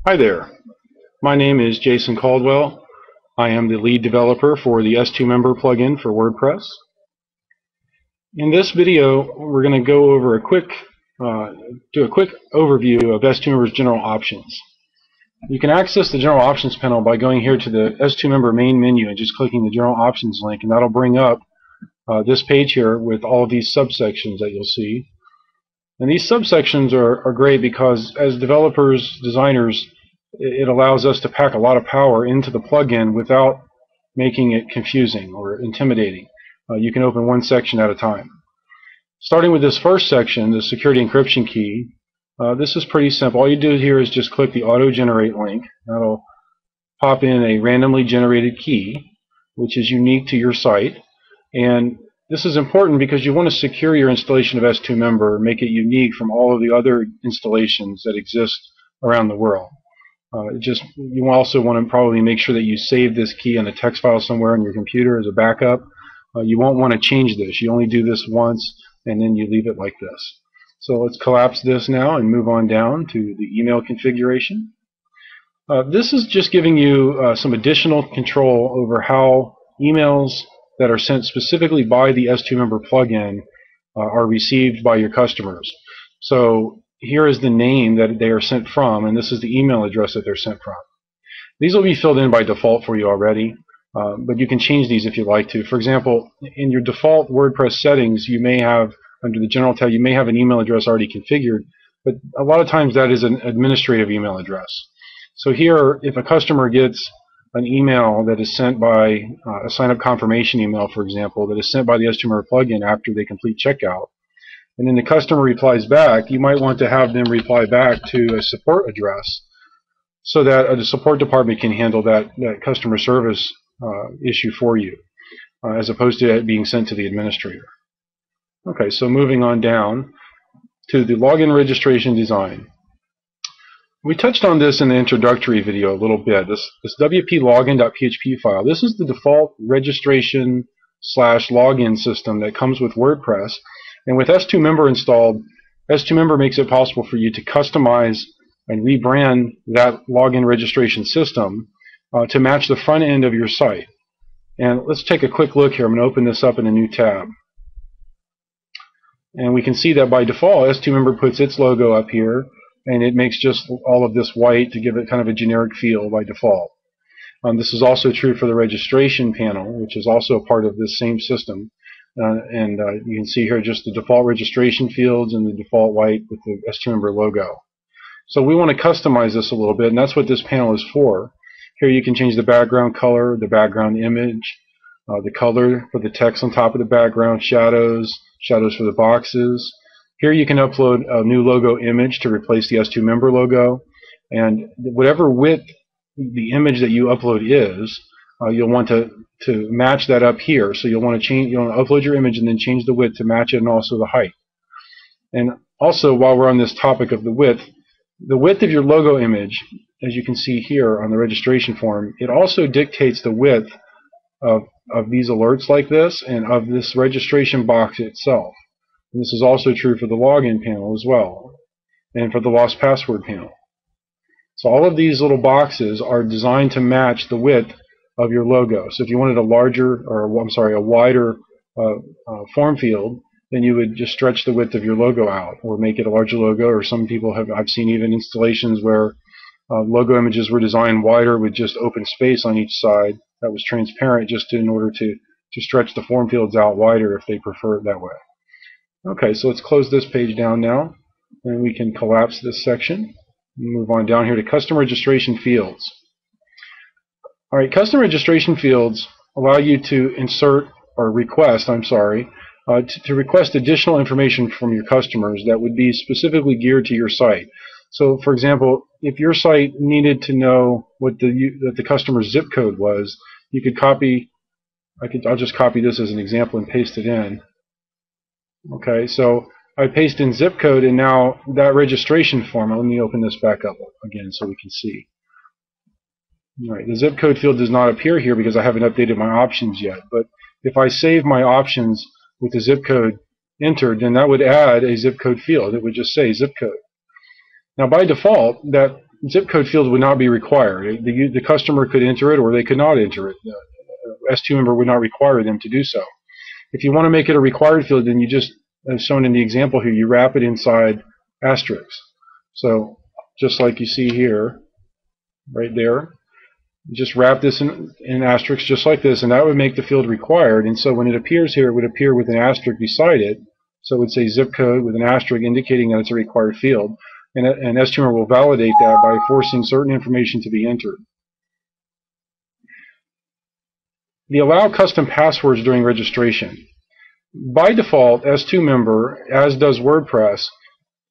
Hi there, my name is Jason Caldwell. I am the lead developer for the s2Member plugin for WordPress. In this video, we're going to go over do a quick overview of s2Member's general options. You can access the general options panel by going here to the s2Member main menu and just clicking the general options link, and that'll bring up this page here with all of these subsections that you'll see. And these subsections are great because as developers, designers, it allows us to pack a lot of power into the plugin without making it confusing or intimidating. You can open one section at a time. Starting with this first section, the security encryption key, this is pretty simple. All you do here is just click the auto-generate link. That'll pop in a randomly generated key, which is unique to your site. And this is important because you want to secure your installation of s2Member, make it unique from all of the other installations that exist around the world. You also want to probably make sure that you save this key in a text file somewhere on your computer as a backup. You won't want to change this. You only do this once and then you leave it like this. So let's collapse this now and move on down to the email configuration. This is just giving you some additional control over how emails that are sent specifically by the s2Member plugin are received by your customers. So here is the name that they are sent from, and this is the email address that they're sent from. These will be filled in by default for you already, but you can change these if you'd like to. For example, in your default WordPress settings, you may have, under the General tab, you may have an email address already configured, but a lot of times that is an administrative email address. So here, if a customer gets an email that is sent by a sign-up confirmation email, for example, that is sent by the s2Member plugin after they complete checkout, and then the customer replies back, you might want to have them reply back to a support address so that the support department can handle that customer service issue for you, as opposed to it being sent to the administrator. Okay, so moving on down to the login registration design. We touched on this in the introductory video a little bit. This WP login.php file, this is the default registration/login system that comes with WordPress. And with s2Member installed, s2Member makes it possible for you to customize and rebrand that login registration system to match the front end of your site. And let's take a quick look here. I'm going to open this up in a new tab. And we can see that by default, s2Member puts its logo up here, and it makes just all of this white to give it kind of a generic feel by default. This is also true for the registration panel, which is also a part of this same system. You can see here just the default registration fields and the default white with the s2Member logo. So we want to customize this a little bit, and that's what this panel is for. Here you can change the background color, the background image, the color for the text on top of the background, shadows for the boxes. Here you can upload a new logo image to replace the s2Member logo, and whatever width the image that you upload is, you'll want to match that up here. So you'll want to upload your image and then change the width to match it, and also the height. And also, while we're on this topic of the width of your logo image, as you can see here on the registration form, it also dictates the width of these alerts like this and of this registration box itself. And this is also true for the login panel as well, and for the lost password panel. So all of these little boxes are designed to match the width of your logo. So if you wanted a wider form field, then you would just stretch the width of your logo out, or make it a larger logo. Or some people I've seen even installations where logo images were designed wider with just open space on each side that was transparent, just in order to stretch the form fields out wider if they prefer it that way. Okay, so let's close this page down now, and we can collapse this section. Move on down here to custom registration fields. All right, custom registration fields allow you to request additional information from your customers that would be specifically geared to your site. So, for example, if your site needed to know what the customer's zip code was, you could I'll just copy this as an example and paste it in. Okay, so I paste in zip code, and now that registration form, let me open this back up again so we can see. All right, the zip code field does not appear here because I haven't updated my options yet, but if I save my options with the zip code entered, then that would add a zip code field. It would just say zip code. Now by default, that zip code field would not be required. The customer could enter it or they could not enter it. S2Member would not require them to do so. If you want to make it a required field, then you just, as shown in the example here, you wrap it inside asterisks. So just like you see here, right there, you just wrap this in asterisks just like this, and that would make the field required. And so when it appears here, it would appear with an asterisk beside it. So it would say zip code with an asterisk indicating that it's a required field. And s2Member will validate that by forcing certain information to be entered. The allow custom passwords during registration. By default, s2Member, as does WordPress,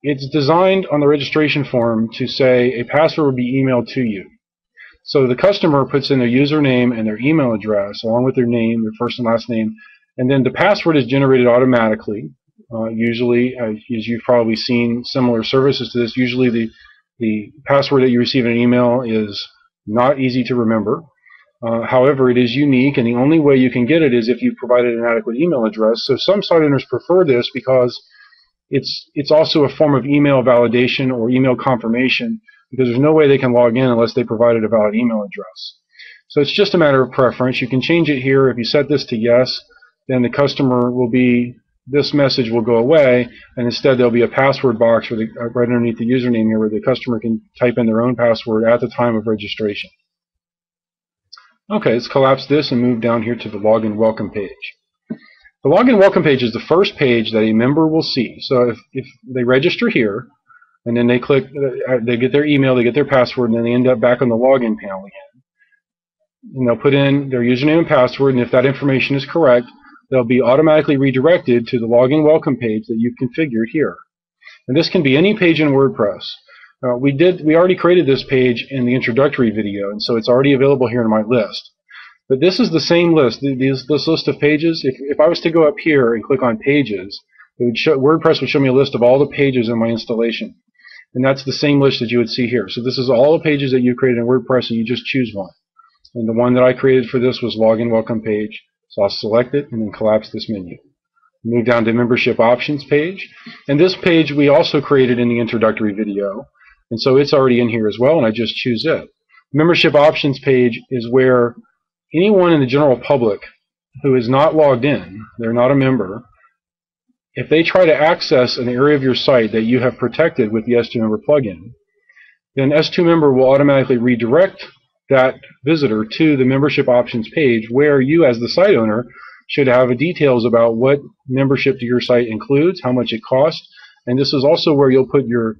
it's designed on the registration form to say a password will be emailed to you. So the customer puts in their username and their email address along with their name, their first and last name, and then the password is generated automatically. Usually, as you've probably seen similar services to this, usually the password that you receive in an email is not easy to remember. However, it is unique, and the only way you can get it is if you've provided an adequate email address. So some site owners prefer this because it's also a form of email validation or email confirmation, because there's no way they can log in unless they provided a valid email address. So it's just a matter of preference. You can change it here. If you set this to yes, then the customer will be, this message will go away, and instead there'll be a password box right underneath the username here where the customer can type in their own password at the time of registration. Okay, let's collapse this and move down here to the login welcome page. The login welcome page is the first page that a member will see. So if they register here, and then they click, they get their email, they get their password, and then they end up back on the login panel again. And they'll put in their username and password, and if that information is correct, they'll be automatically redirected to the login welcome page that you've configured here. And this can be any page in WordPress. We already created this page in the introductory video, and so it's already available here in my list. But this is the same list. This list of pages, if I was to go up here and click on pages, WordPress would show me a list of all the pages in my installation. And that's the same list that you would see here. So this is all the pages that you created in WordPress, and you just choose one. And the one that I created for this was login welcome page. So I'll select it and then collapse this menu. Move down to membership options page. And this page we also created in the introductory video. And so it's already in here as well, and I just choose it. Membership options page is where anyone in the general public who is not logged in, they're not a member, if they try to access an area of your site that you have protected with the s2Member plugin, then s2Member will automatically redirect that visitor to the membership options page where you as the site owner should have details about what membership to your site includes, how much it costs, and this is also where you'll put your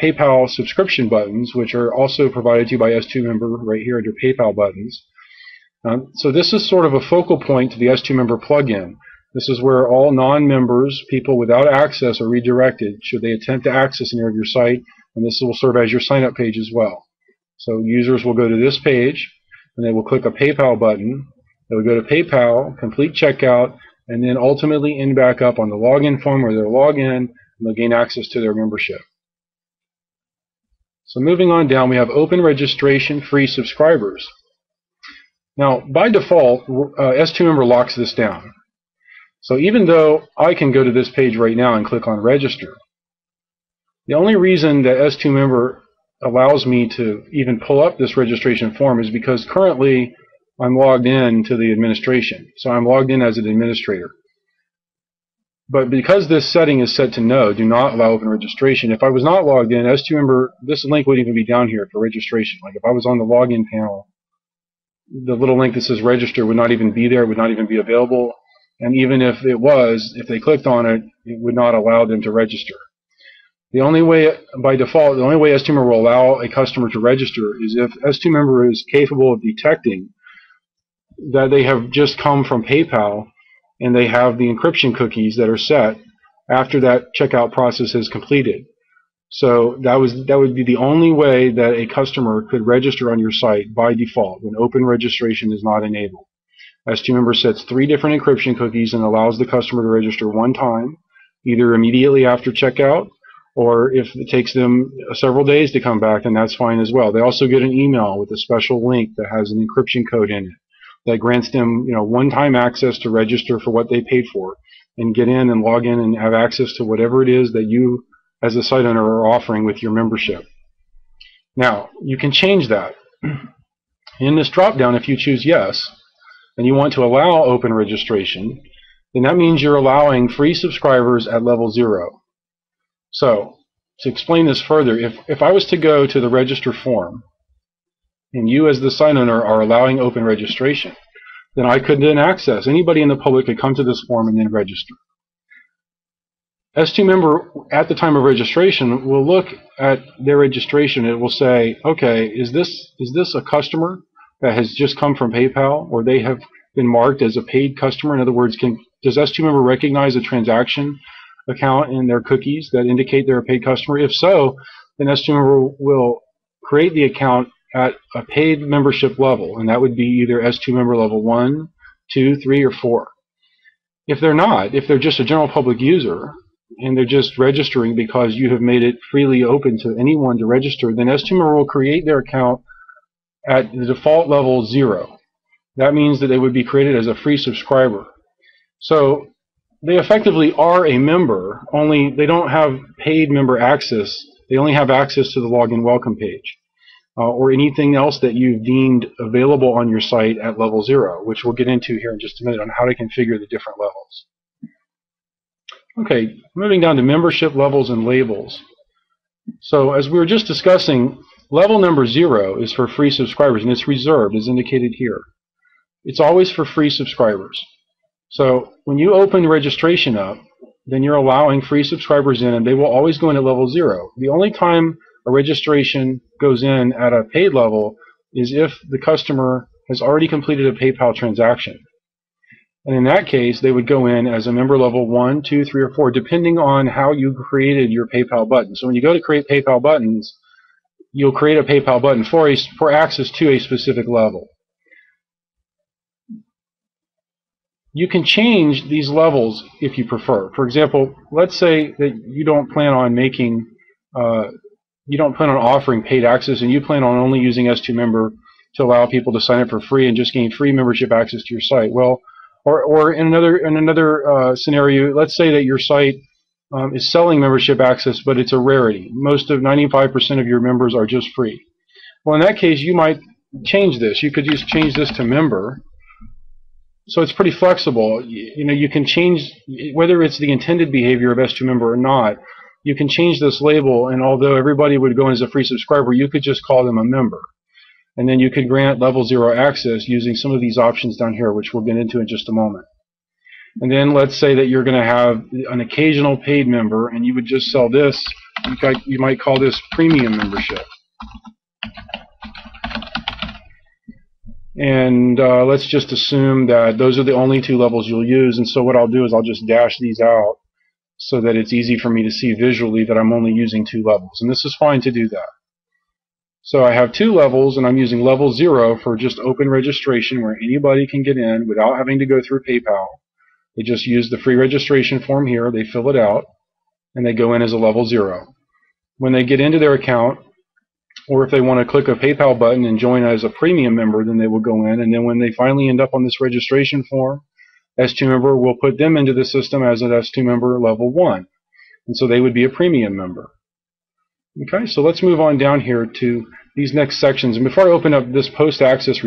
PayPal subscription buttons, which are also provided to you by s2Member right here under PayPal buttons. So this is sort of a focal point to the s2Member plugin. This is where all non-members, people without access, are redirected should they attempt to access an area of your site, and this will serve as your sign-up page as well. So users will go to this page, and they will click a PayPal button. They will go to PayPal, complete checkout, and then ultimately end back up on the login form where they'll log in, and they'll gain access to their membership. So moving on down, we have open registration free subscribers. Now, by default, s2Member locks this down. So even though I can go to this page right now and click on register, the only reason that s2Member allows me to even pull up this registration form is because currently I'm logged in to the administration. So I'm logged in as an administrator. But because this setting is set to no, do not allow open registration, if I was not logged in, s2Member, this link wouldn't even be down here for registration. Like if I was on the login panel, the little link that says register would not even be there, would not even be available. And even if it was, if they clicked on it, it would not allow them to register. The only way, by default, the only way s2Member will allow a customer to register is if s2Member is capable of detecting that they have just come from PayPal and they have the encryption cookies that are set after that checkout process is completed. So that would be the only way that a customer could register on your site by default when open registration is not enabled. s2Member sets 3 different encryption cookies and allows the customer to register one time, either immediately after checkout, or if it takes them several days to come back, then that's fine as well. They also get an email with a special link that has an encryption code in it that grants them, one-time access to register for what they paid for and get in and log in and have access to whatever it is that you as a site owner are offering with your membership. Now, you can change that. In this drop-down, if you choose yes, and you want to allow open registration, then that means you're allowing free subscribers at level 0. So, to explain this further, if I was to go to the register form, and you as the site owner are allowing open registration, then I could then access, anybody in the public could come to this form and then register. s2Member, at the time of registration, will look at their registration. It will say, okay, is this a customer that has just come from PayPal, or they have been marked as a paid customer? In other words, does s2Member recognize a transaction account in their cookies that indicate they're a paid customer? If so, then s2Member will create the account at a paid membership level, and that would be either s2Member level 1, 2, 3, or 4. If they're not, if they're just a general public user, and they're just registering because you have made it freely open to anyone to register, then s2Member will create their account at the default level 0. That means that they would be created as a free subscriber. So they effectively are a member, only they don't have paid member access. They only have access to the login welcome page or anything else that you've deemed available on your site at level 0, which we'll get into here in just a minute on how to configure the different levels. Okay, moving down to membership levels and labels. So as we were just discussing, level number 0 is for free subscribers, and it's reserved as indicated here. It's always for free subscribers. So when you open registration up, then you're allowing free subscribers in, and they will always go in at level 0. The only time a registration goes in at a paid level is if the customer has already completed a PayPal transaction. And in that case, they would go in as a member level 1, 2, 3, or 4, depending on how you created your PayPal button. So when you go to create PayPal buttons, you'll create a PayPal button for access to a specific level. You can change these levels if you prefer. For example, let's say that you don't plan on offering paid access, and you plan on only using s2Member to allow people to sign up for free and just gain free membership access to your site. Well, or in another scenario, let's say that your site is selling membership access, but it's a rarity. 95% of your members are just free. Well, in that case, you might change this. You could just change this to member. So it's pretty flexible. You can change whether it's the intended behavior of s2Member or not. You can change this label, and although everybody would go in as a free subscriber, you could just call them a member. And then you could grant level 0 access using some of these options down here, which we'll get into in just a moment. And then let's say that you're going to have an occasional paid member, and you would just sell this. You might call this premium membership. And let's just assume that those are the only 2 levels you'll use. And so what I'll do is I'll just dash these out so that it's easy for me to see visually that I'm only using 2 levels. And this is fine to do that. So I have 2 levels, and I'm using level 0 for just open registration where anybody can get in without having to go through PayPal. They just use the free registration form here, they fill it out, and they go in as a level 0. When they get into their account, or if they want to click a PayPal button and join as a premium member, then they will go in, and then when they finally end up on this registration form, s2Member will put them into the system as an s2Member level 1. And so they would be a premium member. Okay, so let's move on down here to these next sections. And before I open up this post-access